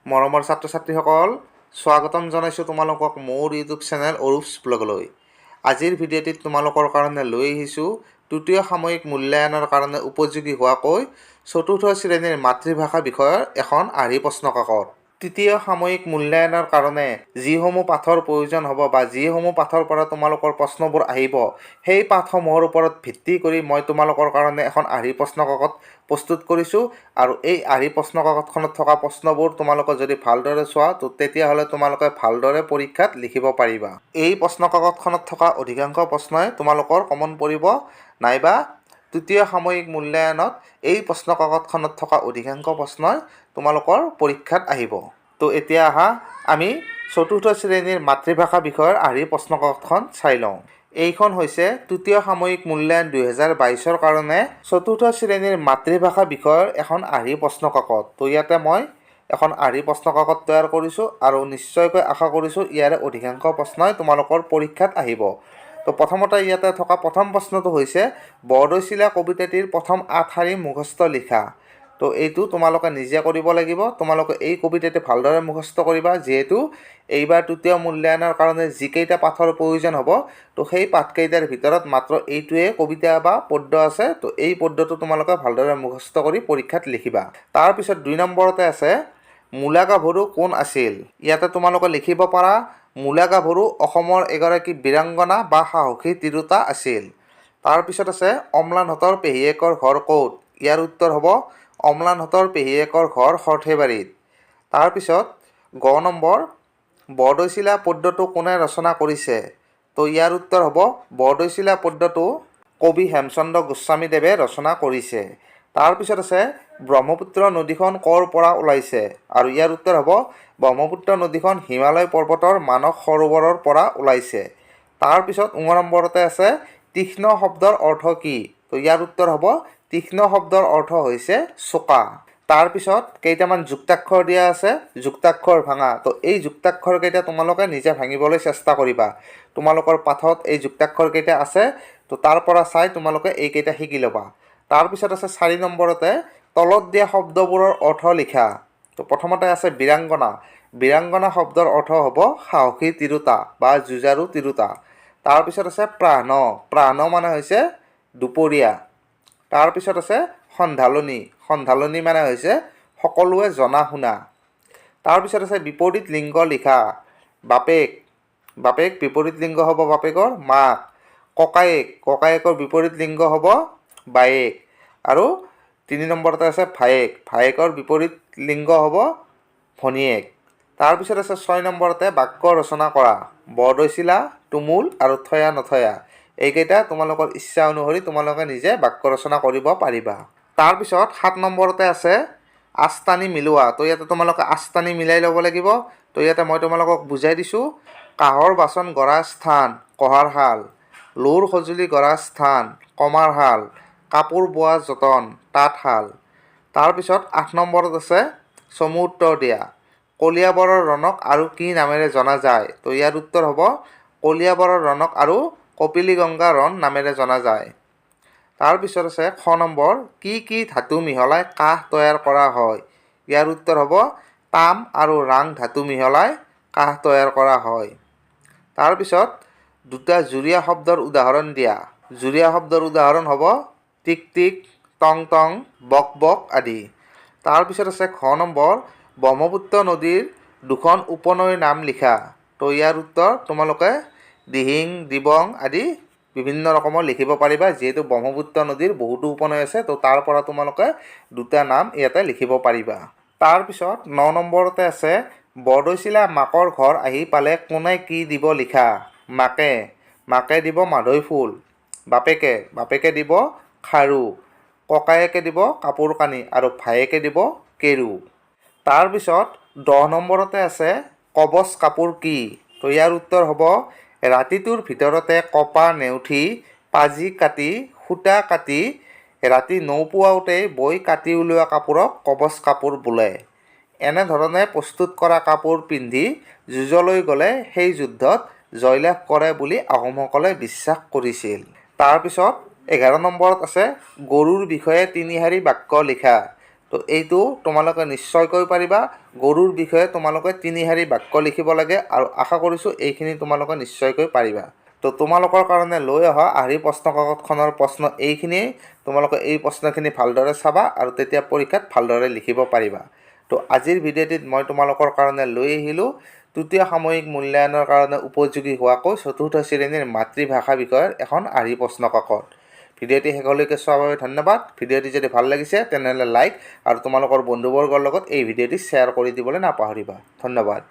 মৰমৰ ছাত্ৰ ছাত্ৰীসকল, স্বাগতম জনাইছোঁ তোমালোকক মোৰ ইউটিউব চেনেল অৰুপছ ব্লগলৈ। আজিৰ ভিডিঅ'টিত তোমালোকৰ কাৰণে লৈ আহিছোঁ তৃতীয় সাময়িক মূল্যায়নৰ কাৰণে উপযোগী হোৱাকৈ চতুৰ্থ শ্ৰেণীৰ মাতৃভাষা বিষয়ৰ এখন আৰ্হি প্ৰশ্ন কাকত। তৃতীয় সাময়িক মূল্যায়নৰ কাৰণে যিসমূহ পাঠৰ প্ৰয়োজন হ'ব বা যিসমূহ পাঠৰ পৰা তোমালোকৰ প্ৰশ্নবোৰ আহিব, সেই পাঠসমূহৰ ওপৰত ভিত্তি কৰি মই তোমালোকৰ কাৰণে এখন আৰ্হি প্ৰশ্ন কাকত প্ৰস্তুত কৰিছোঁ। আৰু এই আৰ্হি প্ৰশ্ন কাকতখনত থকা প্ৰশ্নবোৰ তোমালোকে যদি ভালদৰে চোৱা তেতিয়াহ'লে তোমালোকে ভালদৰে পৰীক্ষাত লিখিব পাৰিবা। এই প্ৰশ্ন কাকতখনত থকা অধিকাংশ প্ৰশ্নই তোমালোকৰ কমন পৰিব, নাইবা তৃতীয় সাময়িক মূল্যায়নত এই প্ৰশ্ন কাকতখনত থকা অধিকাংশ প্ৰশ্নই তোমালোকৰ পৰীক্ষাত আহিব। তো এতিয়া আহা আমি চতুৰ্থ শ্ৰেণীৰ মাতৃভাষা বিষয়ৰ আৰ্হি প্ৰশ্ন কাকতখন চাই লওঁ। এইখন হৈছে তৃতীয় সাময়িক মূল্যায়ন 2022ৰ কাৰণে চতুৰ্থ শ্ৰেণীৰ মাতৃভাষা বিষয়ৰ এখন আৰ্হি প্ৰশ্ন কাকত। তো ইয়াতে মই এখন আৰ্হি প্ৰশ্ন কাকত তৈয়াৰ কৰিছোঁ আৰু নিশ্চয়কৈ আশা কৰিছোঁ ইয়াৰে অধিকাংশ প্ৰশ্নই তোমালোকৰ পৰীক্ষাত আহিব। তো প্ৰথমতে ইয়াতে থকা প্ৰথম প্ৰশ্নটো হৈছে বৰদৈচিলা কবিতাটিৰ প্ৰথম 8 শাৰী মুখস্থ লিখা। তো এইটো তোমালোকে নিজে কৰিব লাগিব। তোমালোকে এই কবিতাটি ভালদৰে মুখস্থ কৰিবা, যিহেতু এইবাৰ তৃতীয় মূল্যায়নৰ কাৰণে যিকেইটা পাঠৰ প্ৰয়োজন হ'ব, তো সেই পাঠকেইটাৰ ভিতৰত মাত্ৰ এইটোৱে কবিতা বা পদ্য আছে। তো এই পদ্যটো তোমালোকে ভালদৰে মুখস্থ কৰি পৰীক্ষাত লিখিবা। তাৰপিছত 2 নম্বৰতে আছে মূলা গাভৰু কোন আছিল। ইয়াতে তোমালোকে লিখিব পাৰা মূলা গাভৰু অসমৰ এগৰাকী বীৰাংগনা বা সাহসী তিৰোতা আছিল। তাৰপিছত আছে অম্লানহঁতৰ পেহীয়েকৰ ঘৰ ক'ত। ইয়াৰ উত্তৰ হ'ব অম্লানহঁতৰ পেহীয়েকৰ ঘৰ সৰ্থেবাৰীত। তাৰপিছত গ নম্বৰ বৰদৈচিলা পদ্যটো কোনে ৰচনা কৰিছে। তো ইয়াৰ উত্তৰ হ'ব বৰদৈচিলা পদ্যটো কবি হেমচন্দ্ৰ গোস্বামীদেৱে ৰচনা কৰিছে। তাৰপিছত আছে ব্ৰহ্মপুত্ৰ নদীখন ক'ৰ পৰা ওলাইছে, আৰু ইয়াৰ উত্তৰ হ'ব ব্ৰহ্মপুত্ৰ নদীখন হিমালয় পৰ্বতৰ মানস সৰোবৰৰ পৰা ওলাইছে। তাৰপিছত 9 নম্বৰতে আছে তীক্ষ্ণ শব্দৰ অৰ্থ কি। তো ইয়াৰ উত্তৰ হ'ব তীক্ষ্ণ শব্দৰ অৰ্থ হৈছে চোকা। তাৰপিছত কেইটামান যুক্তাক্ষৰ দিয়া আছে, যুক্তাক্ষৰ ভাঙা। তো এই যুক্তাক্ষৰকেইটা তোমালোকে নিজে ভাঙিবলৈ চেষ্টা কৰিবা। তোমালোকৰ পাঠত এই যুক্তাক্ষৰকেইটা আছে, তো তাৰ পৰা চাই তোমালোকে এইকেইটা শিকি ল'বা। তাৰপিছত আছে 4 নম্বৰতে তলত দিয়া শব্দবোৰৰ অৰ্থ লিখা। তো প্ৰথমতে আছে বীৰাংগনা। বীৰাংগনা শব্দৰ অৰ্থ হ'ব সাহসী তিৰোতা বা যুঁজাৰু তিৰোতা। তাৰপিছত আছে প্ৰাহ্ন। প্ৰাহ্ন মানে হৈছে দুপৰীয়া। তাৰপিছত আছে সন্ধালনী। সন্ধালনী মানে হৈছে সকলোৱে জনা শুনা। তাৰপিছত আছে বিপৰীত লিংগ লিখা। বাপেক। বাপেক বিপৰীত লিংগ হ'ব বাপেকৰ মাক। ককায়েক। ককায়েকৰ বিপৰীত লিংগ হ'ব বায়েক। আৰু 3 নম্বৰতে আছে ভায়েক। ভায়েকৰ বিপৰীত লিংগ হ'ব ভনীয়েক। তাৰপিছত আছে 6 নম্বৰতে বাক্য ৰচনা কৰা। বৰদৈচিলা, তুমুল আৰু থয়া নথয়া। এইকেইটা তোমালোকৰ ইচ্ছা অনুসৰি তোমালোকে নিজে বাক্য ৰচনা কৰিব পাৰিবা। তাৰপিছত 7 নম্বৰতে আছে আস্তানি মিলোৱা। তো ইয়াতে তোমালোকে আস্তানি মিলাই ল'ব লাগিব। তো ইয়াতে মই তোমালোকক বুজাই দিছোঁ। কাঁহৰ বাচন গঢ়া স্থান কহাৰ শাল। লোৰ সঁজুলি গঢ়া স্থান কমাৰ শাল। কাপোৰ বোৱা যতন তাঁতশাল। তাৰপিছত 8 নম্বৰত আছে চমু উত্তৰ দিয়া। কলিয়াবৰৰ ৰণক আৰু কি নামেৰে জনা যায়। তো ইয়াৰ উত্তৰ হ'ব কলিয়াবৰৰ ৰণক আৰু কপিলীগংগা ৰণ নামেৰে জনা যায়। তাৰপিছত আছে খ নম্বৰ কি কি ধাতু মিহলাই কাঁহ তৈয়াৰ কৰা হয়। ইয়াৰ উত্তৰ হ'ব তাম আৰু ৰাং ধাতু মিহলাই কাঁহ তৈয়াৰ কৰা হয়। তাৰপিছত 2টা জুৰীয়া শব্দৰ উদাহৰণ দিয়া। জুৰীয়া শব্দৰ উদাহৰণ হ'ব টিক টিক, টং টং, বক বক আদি। তাৰপিছত আছে ঘ নম্বৰ ব্ৰহ্মপুত্ৰ নদীৰ 2খন উপনৈৰ নাম লিখা। তো ইয়াৰ উত্তৰ তোমালোকে দিহিং, দিবং আদি বিভিন্ন ৰকমৰ লিখিব পাৰিবা, যিহেতু ব্ৰহ্মপুত্ৰ নদীৰ বহুতো উপনৈ আছে। তো তাৰ পৰা তোমালোকে 2টা নাম ইয়াতে লিখিব পাৰিবা। তাৰপিছত 9 নম্বৰতে আছে বৰদৈচিলা মাকৰ ঘৰ আহি পালে কোনে কি দিব লিখা। মাকে। মাকে দিব মাধৈ ফুল। বাপেকে। বাপেকে দিব খাৰু। ককায়েকে দিব কাপোৰ কানি আৰু ভায়েকে দিব কেৰু। তাৰপিছত 10 নম্বৰতে আছে কবচ কাপোৰ কি। তো ইয়াৰ উত্তৰ হ'ব ৰাতিটোৰ ভিতৰতে কপা নেউঠি পাজি কাটি সূতা কাটি ৰাতি নৌপুৱাওঁতেই বৈ কাটি উলিওৱা কাপোৰক কবচ কাপোৰ বোলে। এনেধৰণে প্ৰস্তুত কৰা কাপোৰ পিন্ধি যুঁজলৈ গ'লে সেই যুদ্ধত জয়লাভ কৰে বুলি আহোমসকলে বিশ্বাস কৰিছিল। তাৰপিছত 11 নম্বৰত আছে গৰুৰ বিষয়ে 3 শাৰী বাক্য লিখা। তো তো এইটো তোমালোকে নিশ্চয়কৈ পাৰিবা। গৰুৰ বিষয়ে তোমালোকে 3 শাৰী বাক্য লিখিব লাগে আৰু আশা কৰিছোঁ এইখিনি তোমালোকে নিশ্চয়কৈ পাৰিবা। তো তোমালোকৰ কাৰণে লৈ অহা আৰ্হি প্ৰশ্নকাকতখনৰ প্ৰশ্ন এইখিনিয়ে। তোমালোকে এই প্ৰশ্নখিনি ভালদৰে চাবা আৰু তেতিয়া পৰীক্ষাত ভালদৰে লিখিব পাৰিবা। তো আজিৰ ভিডিঅ'টিত মই তোমালোকৰ কাৰণে লৈ আহিলোঁ তৃতীয় সাময়িক মূল্যায়নৰ কাৰণে উপযোগী হোৱাকৈ 4ৰ্থ শ্ৰেণীৰ মাতৃভাষা বিষয়ৰ এখন আৰ্হি প্ৰশ্নকাকত। ভিডিঅ'টি শেষলৈকে চোৱাৰ বাবে ধন্যবাদ। ভিডিঅ'টি যদি ভাল লাগিছে তেনেহ'লে লাইক আৰু তোমালোকৰ বন্ধুবৰ্গৰ লগত এই ভিডিঅ'টি শ্বেয়াৰ কৰি দিবলৈ নাপাহৰিবা। ধন্যবাদ।